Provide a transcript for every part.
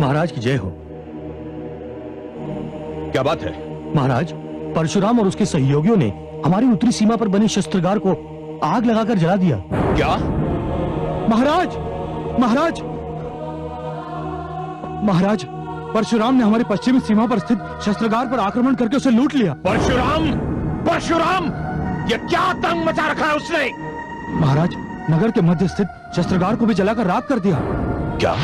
महाराज की जय हो। क्या बात है? महाराज, परशुराम और उसके सहयोगियों ने हमारी उत्तरी सीमा पर बने शस्त्रागार को आग लगाकर जला दिया। क्या? महाराज, महाराज, महाराज, परशुराम ने हमारी पश्चिमी सीमा पर स्थित शस्त्रागार पर आक्रमण करके उसे लूट लिया। परशुराम? परशुराम? ये क्या आतंक मचा रखा है उसने? महाराज, नगर के मध्य स्थित शस्त्रागार को भी जलाकर राख कर दिया। क्या?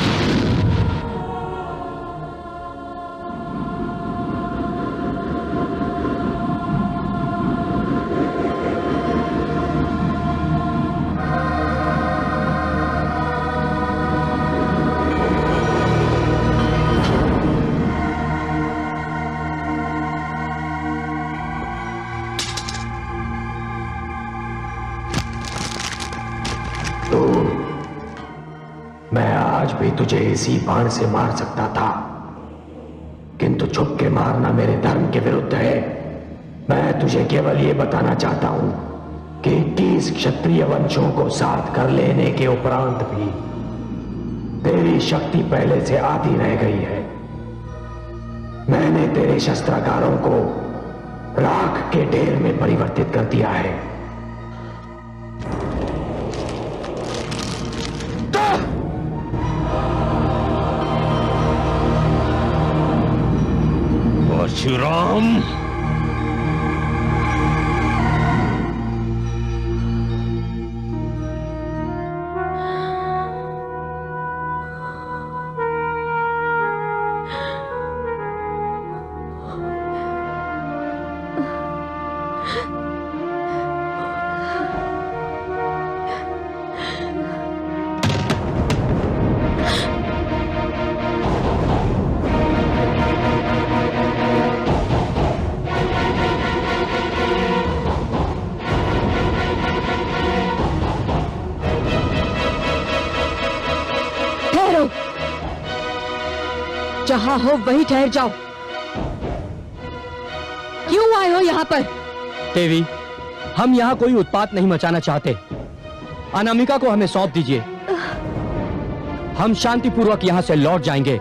तुझे इसी बाण से मार सकता था, किंतु छुप के मारना मेरे धर्म के विरुद्ध है। मैं तुझे केवल ये बताना चाहता हूं कि 21 क्षत्रिय वंशों को साथ कर लेने के उपरांत भी तेरी शक्ति पहले से आधी रह गई है। मैंने तेरे शस्त्रागारों को राख के ढेर में परिवर्तित कर दिया है। परशुराम, जहां हो वहीं ठहर जाओ। क्यों आए हो यहाँ पर? देवी, हम यहाँ कोई उत्पात नहीं मचाना चाहते। अनामिका को हमें सौंप दीजिए। हम शांतिपूर्वक यहाँ से लौट जाएंगे।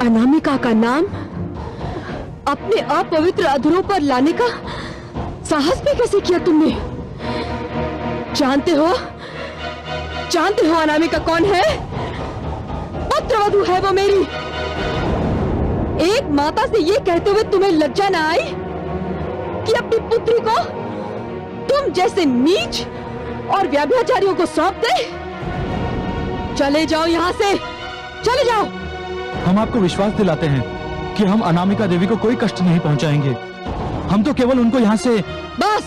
अनामिका का नाम अपने अपवित्र अधरों पर लाने का साहस भी कैसे किया तुमने? जानते हो अनामिका कौन है? पुत्रवधू है वो मेरी। एक माता से ये कहते हुए तुम्हें लज्जा ना आई कि अपनी पुत्री को तुम जैसे नीच और व्यभिचारियों को सौंप दे? चले जाओ यहाँ से, चले जाओ। हम आपको विश्वास दिलाते हैं कि हम अनामिका देवी को कोई कष्ट नहीं पहुंचाएंगे। हम तो केवल उनको यहाँ से। बस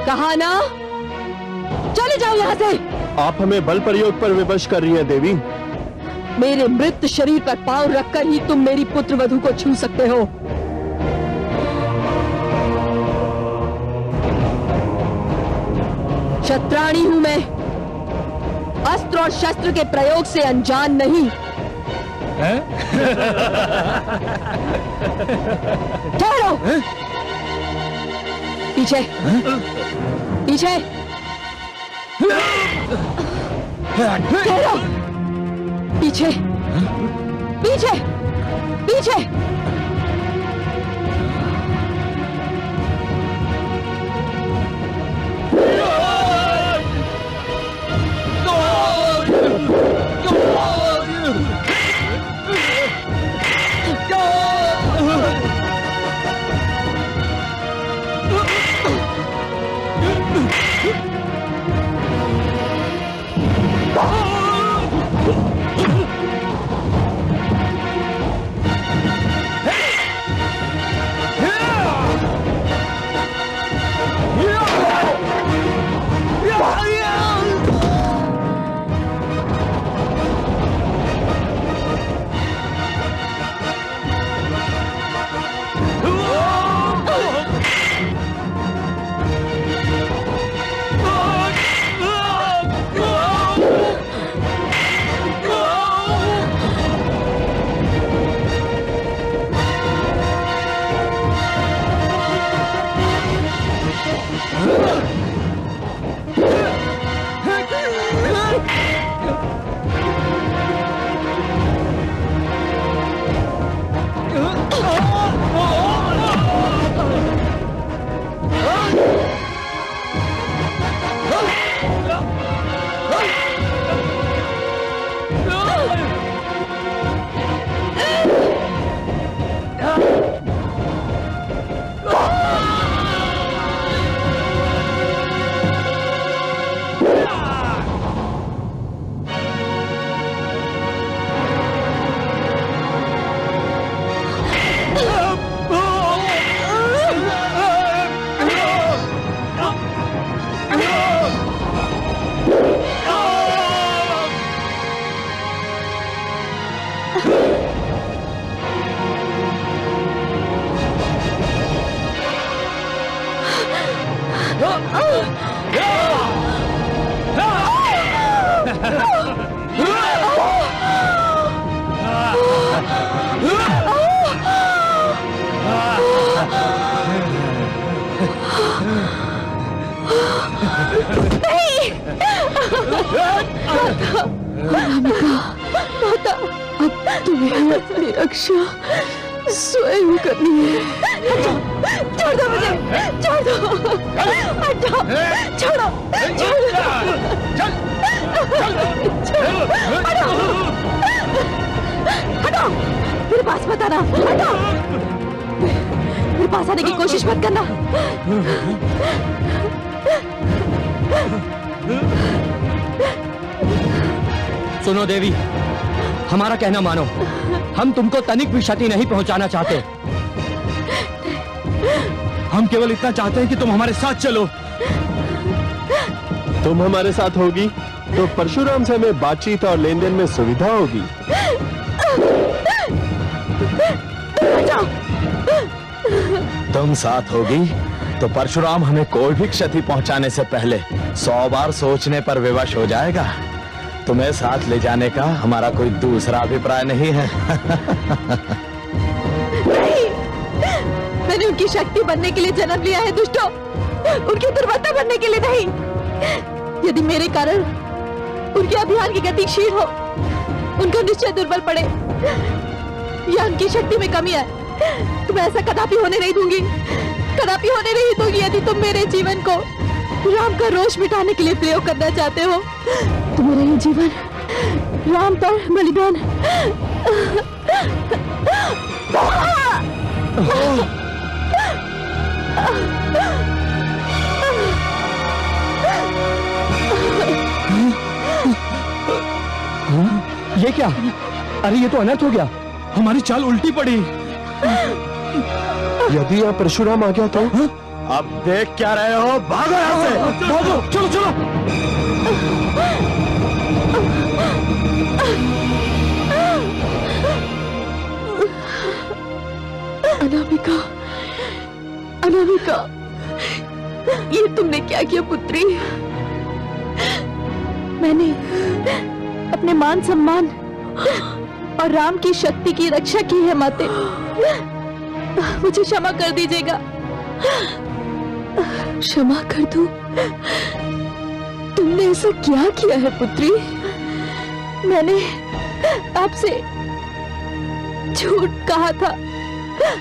कहा ना, चले जाओ यहाँ से। आप हमें बल प्रयोग पर विवश कर रही हैं देवी। मेरे मृत शरीर पर पांव रखकर ही तुम मेरी पुत्रवधू को छू सकते हो। शत्राणी हूं मैं, अस्त्र और शस्त्र के प्रयोग से अनजान नहीं। ठहरो, पीछे पीछे ठहरो, पीछे पीछे पीछे। माता, अब तुम्हें अपनी रक्षा स्वयं करनी है। छोड़ दो मुझे, छोड़ दो, हटो, छोड़ो, हटो, मेरे पास मत आना, हटो, मेरे पास आने की कोशिश मत करना। सुनो देवी, हमारा कहना मानो, हम तुमको तनिक भी क्षति नहीं पहुंचाना चाहते। हम केवल इतना चाहते हैं कि तुम हमारे साथ चलो। तुम हमारे साथ होगी तो परशुराम से हमें बातचीत और लेन देन में सुविधा होगी। तुम साथ होगी तो परशुराम हमें कोई भी क्षति पहुंचाने से पहले 100 बार सोचने पर विवश हो जाएगा। तुम्हें साथ ले जाने का हमारा कोई दूसरा अभिप्राय नहीं है। नहीं, मैंने उनकी शक्ति बनने के लिए जन्म लिया है दुष्टों, उनकी दुर्बलता बनने के लिए नहीं। यदि मेरे कारण उनके अभियान की गति क्षीण हो, उनको निश्चय दुर्बल पड़े या उनकी शक्ति में कमी आए, तो मैं ऐसा कदापि होने नहीं दूंगी, कदापि होने नहीं दूंगी। यदि तुम मेरे जीवन को राम का रोष मिटाने के लिए प्रयोग करना चाहते हो तो मेरा ये जीवन राम पर बलिदान। ये क्या? अरे ये तो अनर्थ हो गया, हमारी चाल उल्टी पड़ी। यदि यहाँ परशुराम आ गया तो? अब देख क्या रहे हो, भागो यहाँ से, भागो, चलो चलो। अनामिका, अनामिका, ये तुमने क्या किया पुत्री? मैंने अपने मान सम्मान और राम की शक्ति की रक्षा की है माते, मुझे क्षमा कर दीजिएगा। क्षमा कर दूं? तुमने ऐसा क्या किया है पुत्री? मैंने आपसे झूठ कहा था।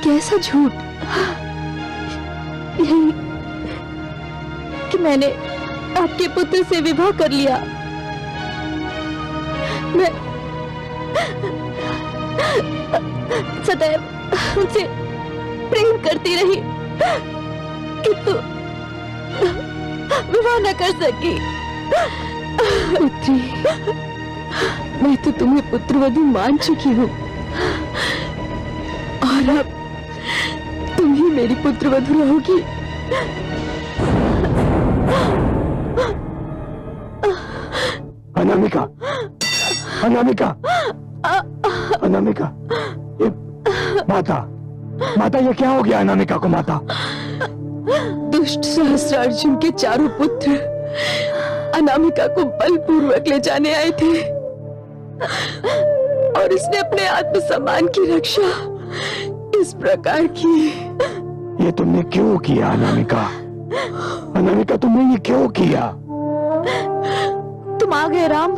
कैसा झूठ? यही कि मैंने आपके पुत्र से विवाह कर लिया। मैं सदैव उनसे प्रेम करती रही, किंतु विवाह न कर सकी। पुत्री, मैं तो तुम्हें पुत्रवधू मान चुकी हूँ और अब तुम ही मेरी पुत्रवधू रहोगी। अनामिका, अनामिका, अनामिका, ये माता, माता ये क्या हो गया अनामिका को? माता, दुष्ट सहस्त्रार्जुन के चारों पुत्र अनामिका को बलपूर्वक ले जाने आए थे और इसने अपने आत्मसम्मान की रक्षा इस प्रकार की। ये तुमने क्यों किया अनामिका? अनामिका तुमने ये क्यों किया? तुम आ गए राम,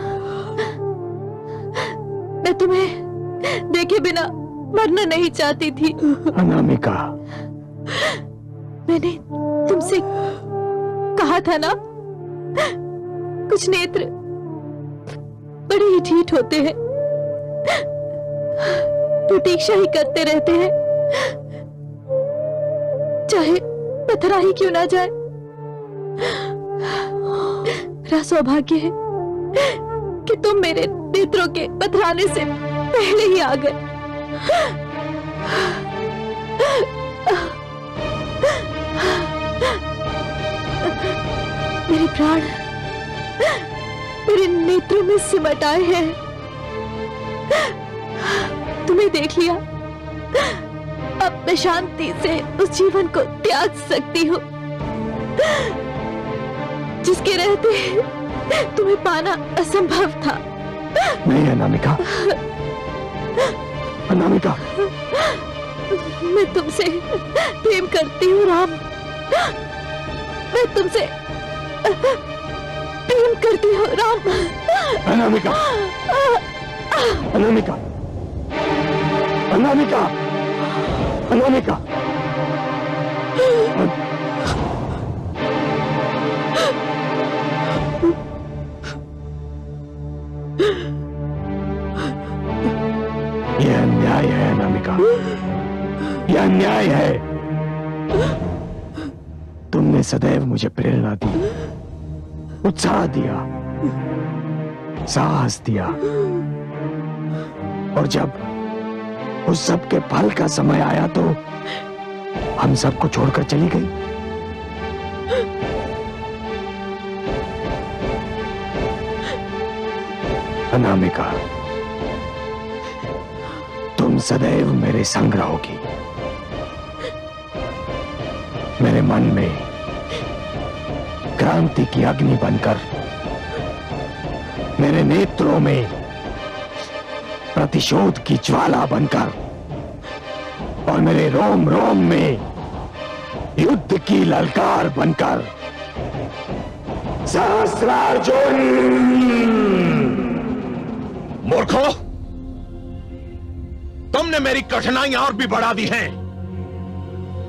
मैं तुम्हें देखे बिना मरना नहीं चाहती थी। अनामिका, मैंने तुमसे कहा था ना, कुछ नेत्र बड़े ही ढीठ होते हैं, प्रतीक्षा ही करते रहते हैं, चाहे पथरा ही क्यों ना जाए। मेरा सौभाग्य है कि तुम मेरे नेत्रों के पथराने से पहले ही आ गए। मेरे प्राण मेरे नेत्रों में सिमट आए हैं। तुम्हें देख लिया, अब मैं शांति से उस जीवन को त्याग सकती हूँ जिसके रहते तुम्हें पाना असंभव था। नहीं अनामिका, अनामिका, मैं तुमसे प्रेम करती हूँ राम, मैं तुमसे प्रेम करती हूँ राम। अनामिका, अनामिका, अनामिका, अनामिका, यह अन्याय है अनामिका, यह अन्याय है। तुमने सदैव मुझे प्रेरणा दी, उत्साह दिया, साहस दिया, और जब उस सब के फल का समय आया तो हम सबको छोड़कर चली गई। अनामिका, तुम सदैव मेरे संग रहोगी, मेरे मन में क्रांति की अग्नि बनकर, मेरे नेत्रों में प्रतिशोध की ज्वाला बनकर, और मेरे रोम रोम में युद्ध की ललकार बनकर। सहस्त्रार्जुन! मूर्खो, तुमने मेरी कठिनाइयां और भी बढ़ा दी हैं।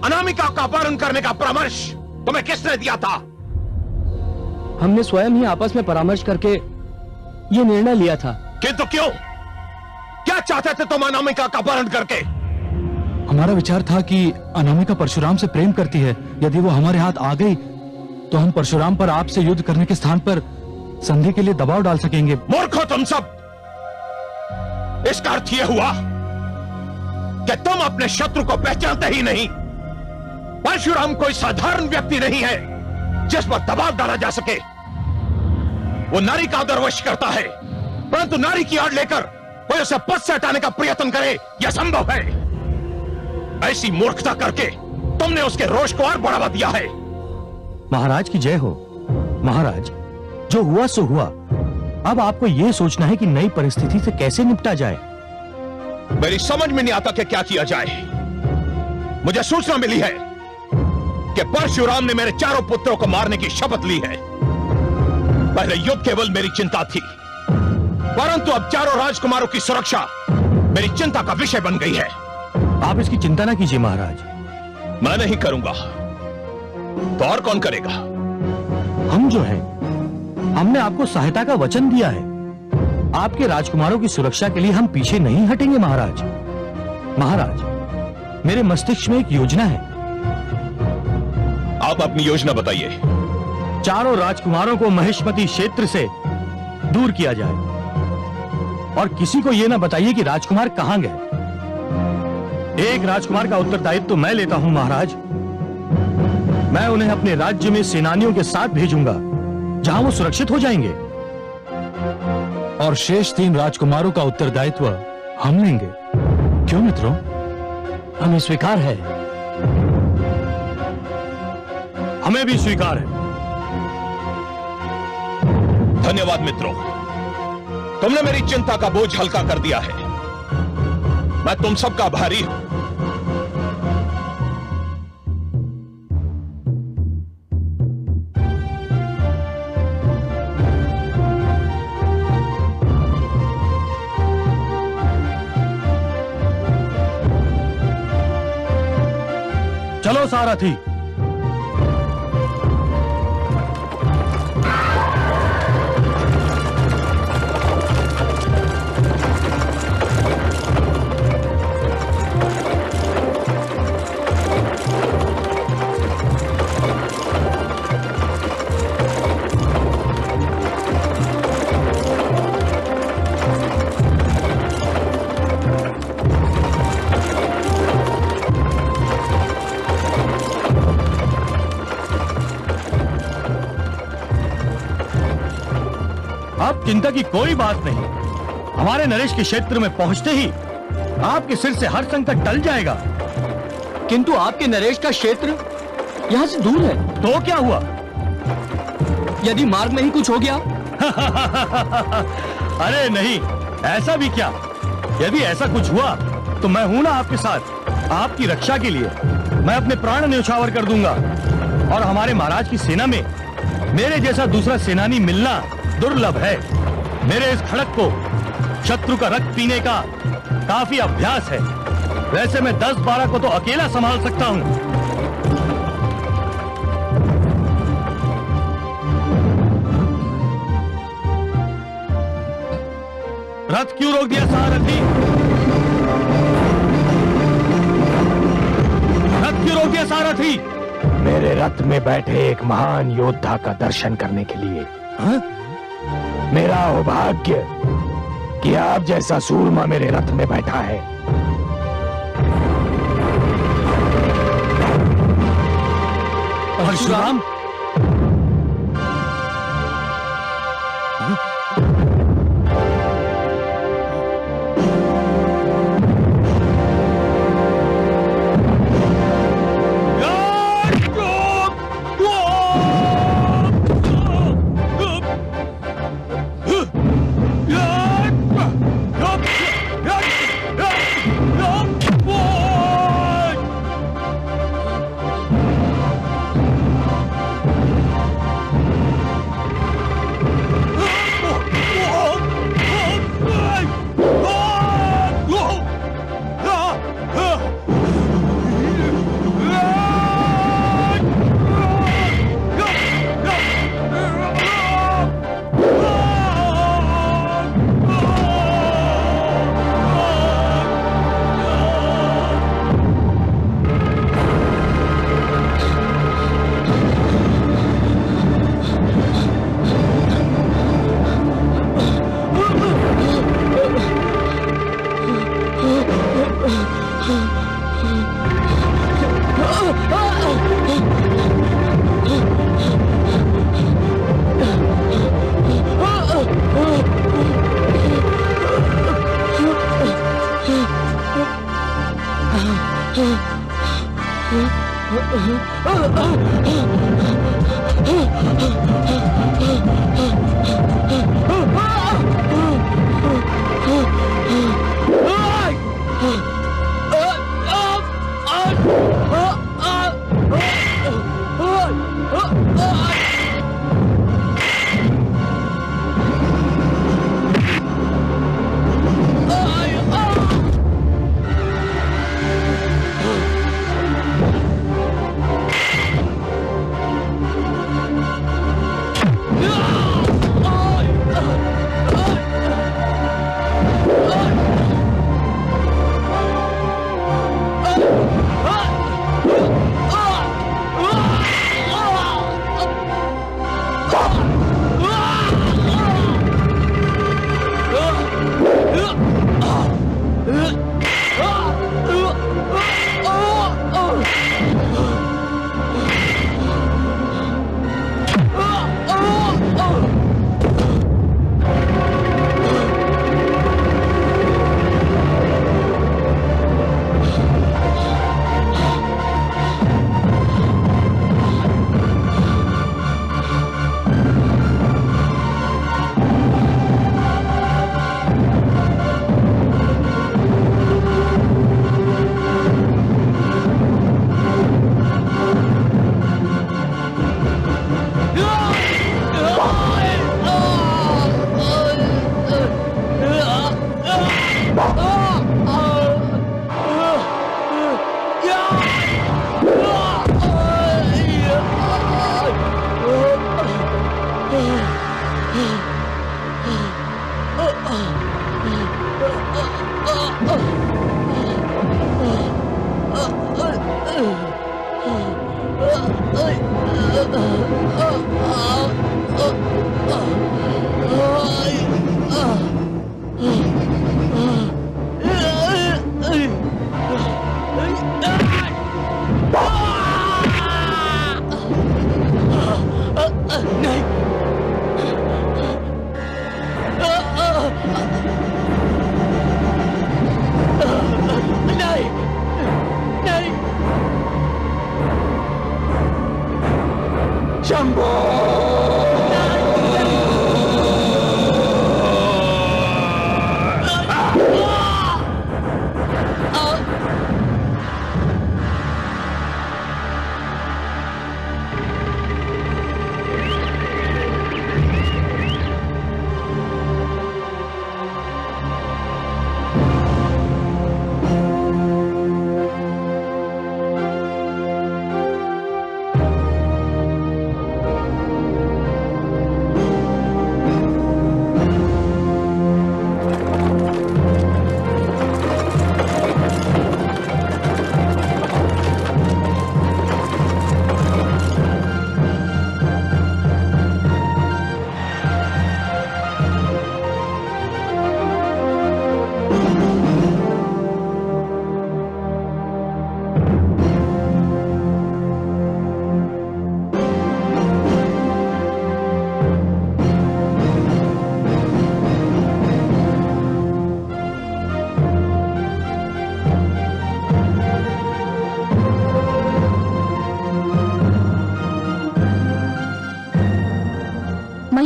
अनामिका का अपहरण करने का परामर्श तुम्हें किसने दिया था? हमने स्वयं ही आपस में परामर्श करके ये निर्णय लिया था। किंतु क्यों? क्या चाहते थे तुम अनामिका का अपहरण करके? हमारा विचार था कि अनामिका परशुराम से प्रेम करती है। यदि वो हमारे हाथ आ गई तो हम परशुराम पर आपसे युद्ध करने के स्थान पर संधि के लिए दबाव डाल सकेंगे। मूर्खो तुम सब! इसका अर्थ यह हुआ कि तुम अपने शत्रु को पहचानते ही नहीं। परशुराम कोई साधारण व्यक्ति नहीं है जिस पर दबाव डाला जा सके। वो नारी का आदरवश करता है, परंतु नारी की आड़ लेकर कोई उसे पद से हटाने का प्रयत्न करे, यह संभव है। ऐसी मूर्खता करके तुमने उसके रोष को और बढ़ावा दिया है। महाराज की जय हो। महाराज, जो हुआ सो हुआ। अब आपको यह सोचना है कि नई परिस्थिति से कैसे निपटा जाए। मेरी समझ में नहीं आता कि क्या किया जाए। मुझे सूचना मिली है कि परशुराम ने मेरे चारों पुत्रों को मारने की शपथ ली है। पहले युद्ध केवल मेरी चिंता थी, परंतु अब चारों राजकुमारों की सुरक्षा मेरी चिंता का विषय बन गई है। आप इसकी चिंता ना कीजिए महाराज। मैं नहीं करूंगा तो और कौन करेगा? हम जो हैं, हमने आपको सहायता का वचन दिया है। आपके राजकुमारों की सुरक्षा के लिए हम पीछे नहीं हटेंगे महाराज। महाराज, मेरे मस्तिष्क में एक योजना है। आप अपनी योजना बताइए। चारों राजकुमारों को महिष्मती क्षेत्र से दूर किया जाए, और किसी को यह ना बताइए कि राजकुमार कहां गए। एक राजकुमार का उत्तरदायित्व तो मैं लेता हूं महाराज। मैं उन्हें अपने राज्य में सेनानियों के साथ भेजूंगा, जहां वो सुरक्षित हो जाएंगे। और शेष 3 राजकुमारों का उत्तरदायित्व हम लेंगे। क्यों मित्रों? हमें स्वीकार है। हमें भी स्वीकार है। धन्यवाद मित्रों, तुमने मेरी चिंता का बोझ हल्का कर दिया है। मैं तुम सबका आभारी हूं। चलो सारथी। अब चिंता की कोई बात नहीं। हमारे नरेश के क्षेत्र में पहुंचते ही आपके सिर से हर संकट टल जाएगा। किंतु आपके नरेश का क्षेत्र यहां से दूर है। तो क्या हुआ? यदि मार्ग में ही कुछ हो गया? अरे नहीं, ऐसा भी क्या। यदि ऐसा कुछ हुआ तो मैं हूं ना आपके साथ। आपकी रक्षा के लिए मैं अपने प्राण न्यौछावर कर दूंगा। और हमारे महाराज की सेना में मेरे जैसा दूसरा सेनानी मिलना दुर्लभ है। मेरे इस खड़क को शत्रु का रक्त पीने का काफी अभ्यास है। वैसे मैं 10-12 को तो अकेला संभाल सकता हूं। रथ क्यों रोक दिया सारथी? रथ क्यों रोक दिया सारथी? मेरे रथ में बैठे एक महान योद्धा का दर्शन करने के लिए। मेरा सौभाग्य कि आप जैसा सूरमा मेरे रथ में बैठा है। परशुराम, शंभो!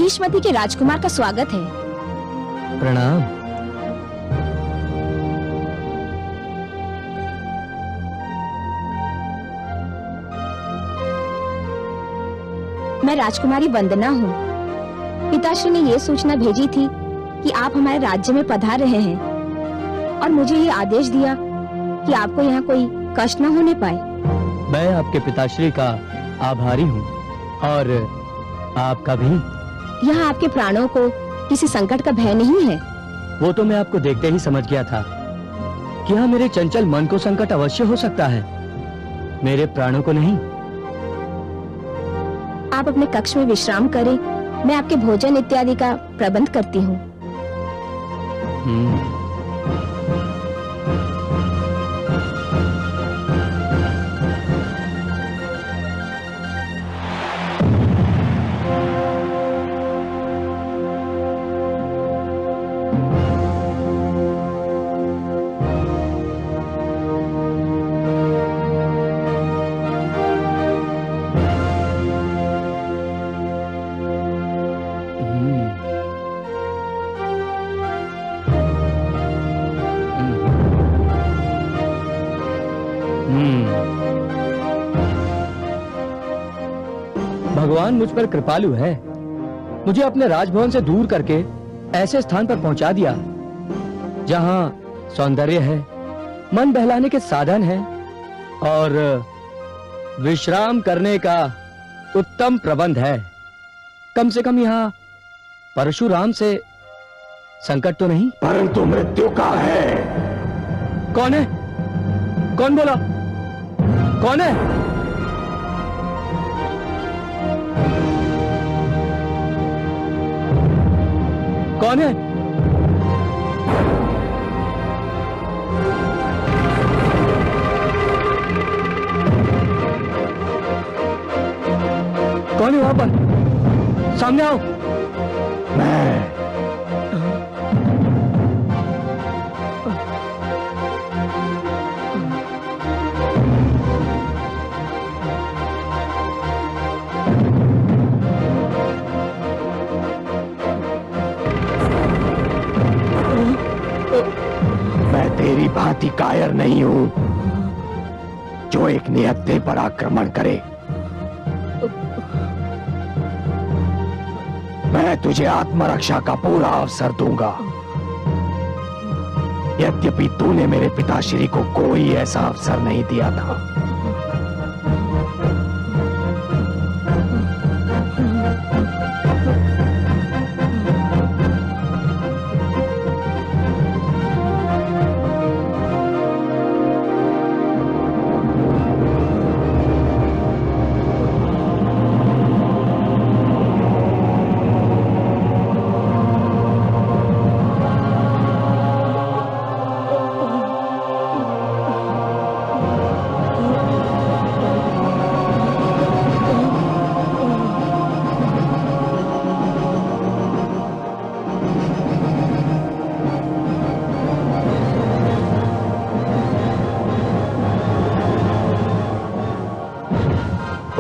महिष्मति के राजकुमार का स्वागत है। प्रणाम। मैं राजकुमारी वंदना हूँ। पिताश्री ने ये सूचना भेजी थी कि आप हमारे राज्य में पधार रहे हैं और मुझे ये आदेश दिया कि आपको यहाँ कोई कष्ट न होने पाए। मैं आपके पिताश्री का आभारी हूँ और आपका भी। यहाँ आपके प्राणों को किसी संकट का भय नहीं है। वो तो मैं आपको देखते ही समझ गया था कि हाँ, मेरे चंचल मन को संकट अवश्य हो सकता है, मेरे प्राणों को नहीं। आप अपने कक्ष में विश्राम करें, मैं आपके भोजन इत्यादि का प्रबंध करती हूँ। भगवान मुझ पर कृपालु है, मुझे अपने राजभवन से दूर करके ऐसे स्थान पर पहुंचा दिया जहां सौंदर्य है, मन बहलाने के साधन है और विश्राम करने का उत्तम प्रबंध है। कम से कम यहाँ परशुराम से संकट तो नहीं। परंतु मृत्यु का है। कौन है? कौन बोला? कौन है? कौन है? कौन है वहां पर? सामने आओ। मैं तेरी भांति कायर नहीं हूं जो एक निहत्थे पर आक्रमण करे। मैं तुझे आत्मरक्षा का पूरा अवसर दूंगा। यद्यपि तूने मेरे पिताश्री को कोई ऐसा अवसर नहीं दिया था।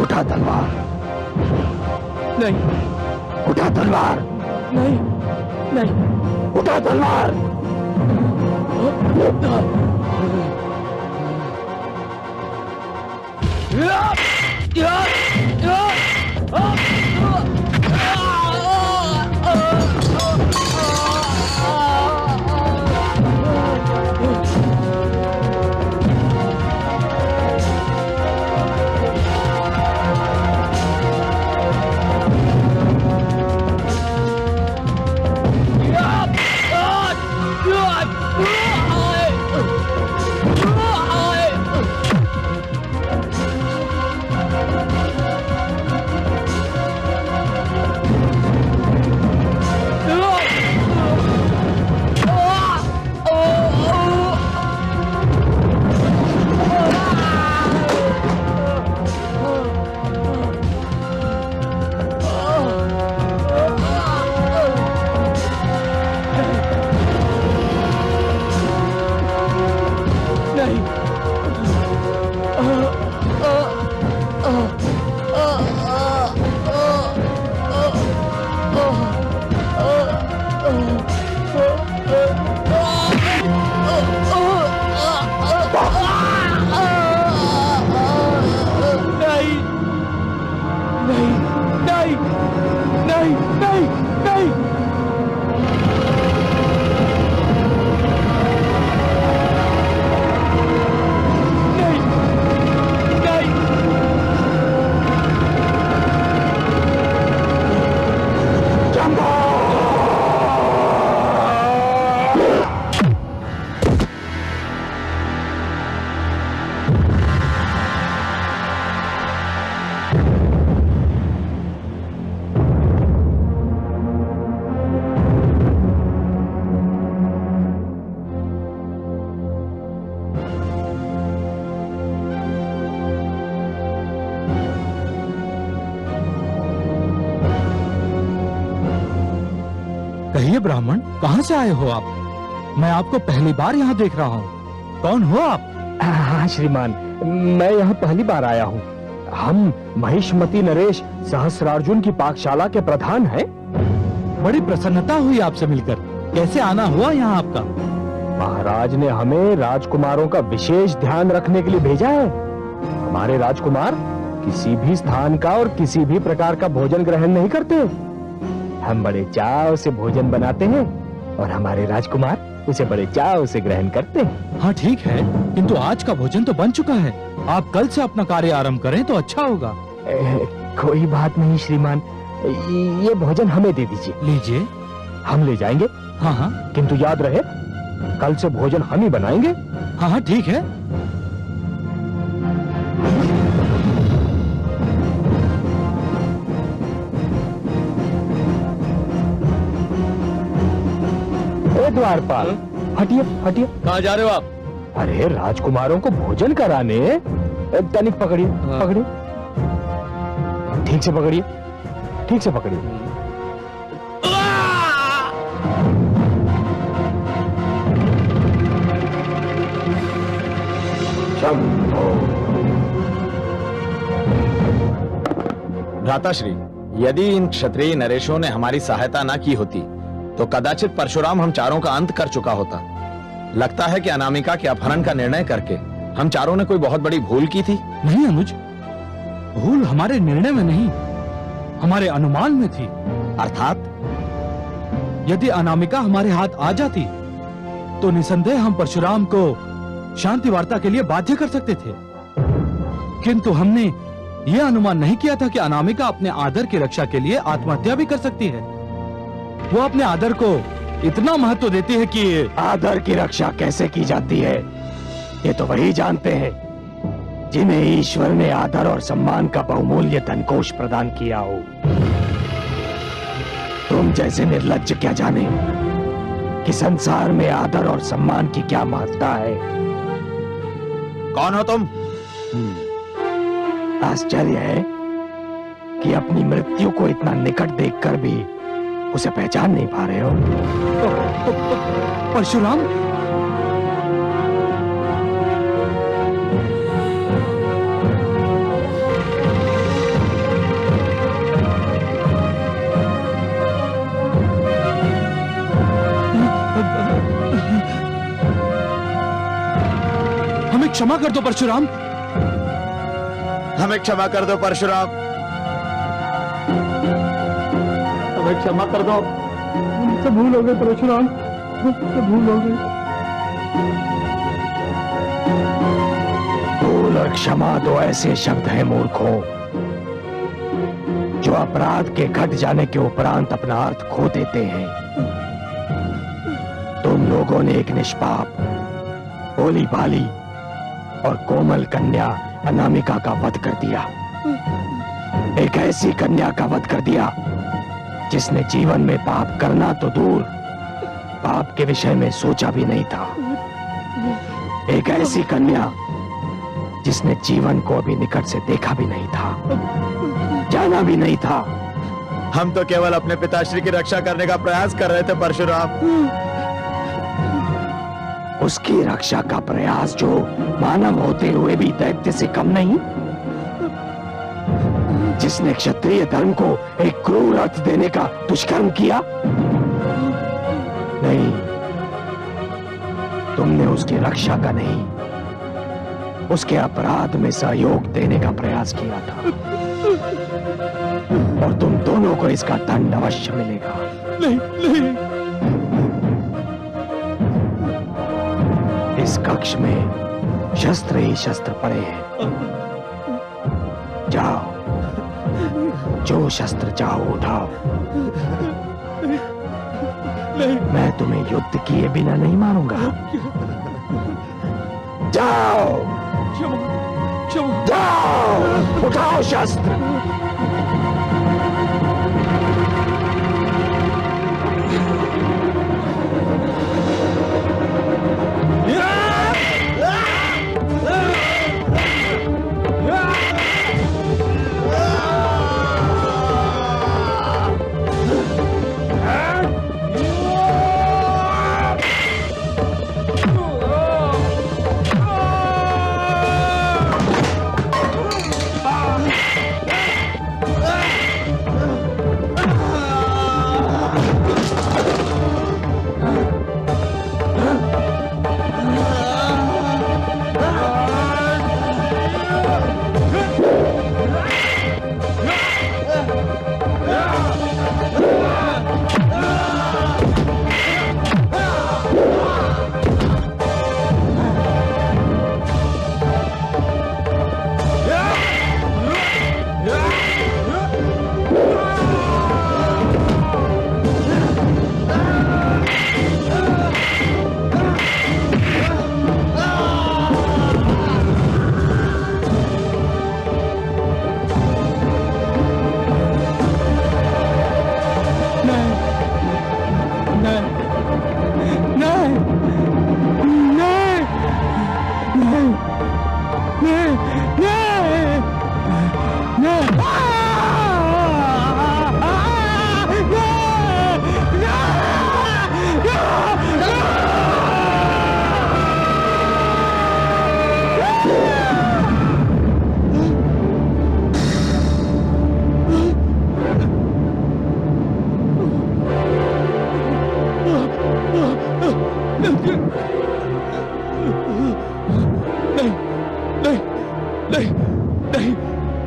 उठा तलवार। नहीं। उठा तलवार। नहीं नहीं। उठा तलवार। कहिए ब्राह्मण, कहाँ से आए हो आप? मैं आपको पहली बार यहाँ देख रहा हूँ। कौन हो आप? हाँ श्रीमान, मैं यहाँ पहली बार आया हूँ। हम महिष्मती नरेश सहस्रार्जुन की पाकशाला के प्रधान हैं। बड़ी प्रसन्नता हुई आपसे मिलकर। कैसे आना हुआ यहाँ आपका? महाराज ने हमें राजकुमारों का विशेष ध्यान रखने के लिए भेजा है। हमारे राजकुमार किसी भी स्थान का और किसी भी प्रकार का भोजन ग्रहण नहीं करते। हम बड़े चाव से भोजन बनाते हैं और हमारे राजकुमार उसे बड़े चाव से ग्रहण करते हैं। हाँ ठीक है, किंतु आज का भोजन तो बन चुका है। आप कल से अपना कार्य आरंभ करें तो अच्छा होगा। कोई बात नहीं श्रीमान, ये भोजन हमें दे दीजिए। लीजिए। हम ले जाएंगे। हाँ हाँ, किंतु याद रहे, कल से भोजन हम ही बनाएंगे। हाँ हाँ ठीक है। द्वारपाल, हटिए हटिए। कहाँ जा रहे हो आप? अरे राजकुमारों को भोजन कराने। तनिक पकड़िए पकड़िए, ठीक से पकड़िए, ठीक से पकड़िए। भ्राताश्री, यदि इन क्षत्रिय नरेशों ने हमारी सहायता न की होती तो कदाचित परशुराम हम चारों का अंत कर चुका होता। लगता है कि अनामिका के अपहरण का निर्णय करके हम चारों ने कोई बहुत बड़ी भूल की थी। नहीं अनुज, भूल हमारे निर्णय में नहीं, हमारे अनुमान में थी। अर्थात? यदि अनामिका हमारे हाथ आ जाती तो निसंदेह हम परशुराम को शांति वार्ता के लिए बाध्य कर सकते थे। किंतु हमने यह अनुमान नहीं किया था कि अनामिका अपने आदर की रक्षा के लिए आत्महत्या भी कर सकती है। वो अपने आदर को इतना महत्व देती है कि आदर की रक्षा कैसे की जाती है ये तो वही जानते हैं जिन्हें ईश्वर ने आदर और सम्मान का बहुमूल्य धनकोष प्रदान किया हो। तुम जैसे निर्लज्ज क्या जाने कि संसार में आदर और सम्मान की क्या महत्ता है। कौन हो तुम? आश्चर्य है कि अपनी मृत्यु को इतना निकट देखकर भी उसे पहचान नहीं पा रहे हो। परशुराम, हमें क्षमा कर दो परशुराम। हमें क्षमा कर दो परशुराम। हमें क्षमा कर दो, मुझसे भूल हो गई परशुराम, मुझसे भूल हो गई। भूल और क्षमा तो ऐसे शब्द हैं मूर्खों, जो अपराध के घट जाने के उपरांत अपना अर्थ खो देते हैं। तुम लोगों ने एक निष्पाप, भोली भाली और कोमल कन्या अनामिका का वध कर दिया। एक ऐसी कन्या का वध कर दिया जिसने जीवन में पाप करना तो दूर, पाप के विषय में सोचा भी नहीं था। एक ऐसी कन्या जिसने जीवन को अभी निकट से देखा भी नहीं था, जाना भी नहीं था। हम तो केवल अपने पिताश्री की रक्षा करने का प्रयास कर रहे थे परशुराम। उसकी रक्षा का प्रयास जो मानव होते हुए भी दैत्य से कम नहीं, जिसने क्षत्रिय धर्म को एक क्रूर अर्थ देने का दुष्कर्म किया। नहीं, तुमने उसकी रक्षा का नहीं, उसके अपराध में सहयोग देने का प्रयास किया था, और तुम दोनों को इसका दंड अवश्य मिलेगा। नहीं नहीं, इस कक्ष में शस्त्र ही शस्त्र पड़े हैं। जाओ, जो शस्त्र चाहो उठाओ। मैं तुम्हें युद्ध किए बिना नहीं मारूंगा। जाओ। जाओ, उठाओ शस्त्र।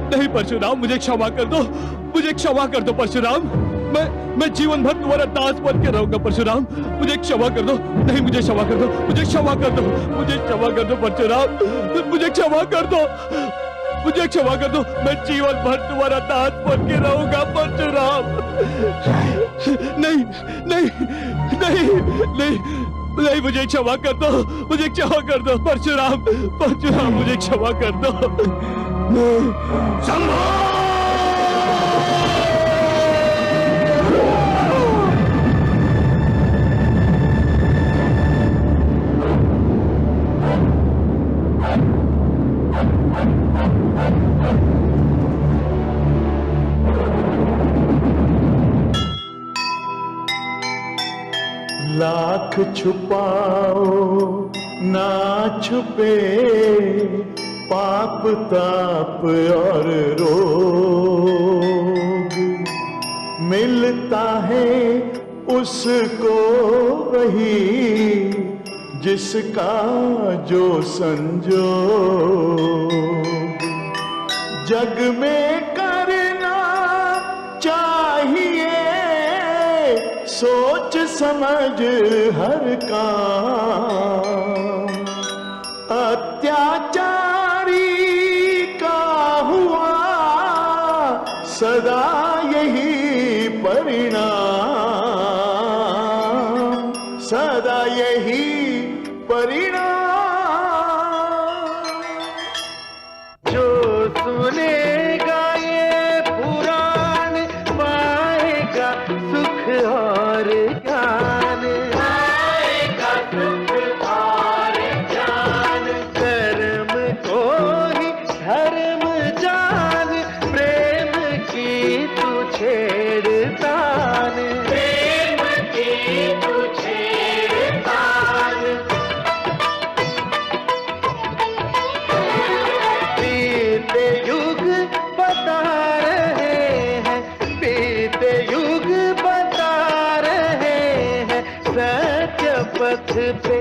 नहीं परशुराम, मुझे क्षमा कर दो, मुझे क्षमा कर दो परशुराम। मैं जीवन भर तुम्हारा दास बन के रहूंगा परशुराम, मुझे क्षमा कर दो। नहीं, मुझे क्षमा कर दो, मुझे क्षमा कर दो, मुझे क्षमा कर दो परशुराम, मुझे क्षमा कर दो, मुझे क्षमा कर दो। मैं जीवन भर तुम्हारा दास बन के रहूंगा परशुराम। नहीं नहीं नहीं नहीं नहीं, मुझे क्षमा कर दो, मुझे क्षमा कर दो परशुराम, परशुराम मुझे क्षमा कर दो। लाख छुपाओ ना छुपे पाप ताप और रोग, मिलता है उसको वही जिसका जो संजोग। जग में करना चाहिए सोच समझ हर काम, अत्याचारी का हुआ सदा यही परिणाम, सदा यही परिणाम। जो सुनेगा ये पुराण पाएगा सुख और ज्ञान, पाएगा सुख और ज्ञान। कर्म को ही धर्म जान, प्रेम की तू छेड़तान, प्रेम की तू छेड़तान। बीते युग बता रहे हैं, बीते युग बता रहे हैं, सत्य पथ पे